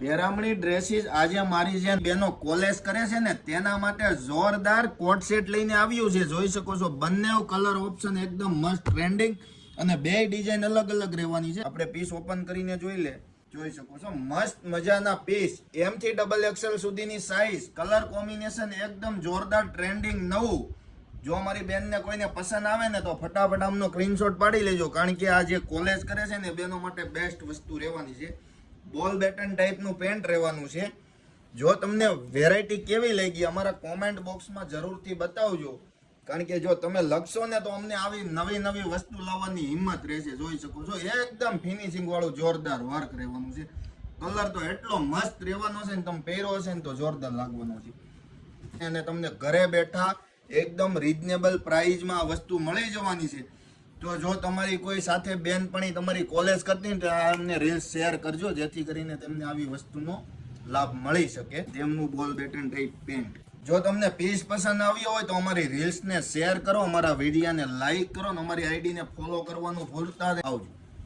પેરામણી dresses આજે મારી જે બેનો કોલેજ કરે છે ને તેના માટે જોરદાર કોટ સેટ લઈને આવ્યું છે. જોઈ શકો છો બંને કલર ઓપ્શન એકદમ મસ્ત ટ્રેન્ડિંગ અને બે ડિઝાઇન અલગ અલગ રહેવાની છે. આપણે પીસ ઓપન કરીને જોઈ શકો છો મસ્ત મજાના પીસ. એમ થી ડબલ એક્સેલ સુધીની સાઈઝ, કલર કોમ્બિનેશન એકદમ જોરદાર ટ્રેન્ડિંગ નવું. જો મારી બેનને કોઈને પસંદ આવે ને તો ફટાફટ આમનો સ્ક્રીનશોટ પાડી લેજો, કારણ કે આ જે કોલેજ કરે છે ને બેનો માટે બેસ્ટ વસ્તુ રહેવાની છે. બોલ બેટન ટાઈપનું પેન્ટ રહેવાનું છે. જો તમને વેરાયટી કેવી લાગી અમારા કોમેન્ટ બોક્સમાં જરૂરથી બતાવજો, કારણ કે જો તમે લખશો ને તો અમને આવી નવી નવી વસ્તુ લાવવાની હિંમત રહેશે. જોઈ શકો છો એકદમ ફિનિશિંગ વાળું જોરદાર વર્ક રહેવાનું છે. કલર તો એટલો મસ્ત રહેવાનો છે ને, તમે પહેરો હશે ને તો જોરદાર લાગવાનો છે. અને તમને ઘરે બેઠા એકદમ રીઝનેબલ પ્રાઇસમાં આ વસ્તુ મળી જવાની છે. તો જો તમારી કોઈ સાથે બેનપણી તમારી કોલેજ કરતી ને તો અમને રીલ્સ શેર કરજો, જેથી કરીને તેમને આવી વસ્તુનો લાભ મળી શકે. તેમનું બોલ બેટન ટાઈપ પેન્ટ. જો તમને પીસ પસંદ આવ્યો હોય તો અમારી રીલ્સને શેર કરો, અમારા વિડીયોને લાઈક કરો અને અમારી આઈડીને ફોલો કરવાનું ભૂલતા આવજો.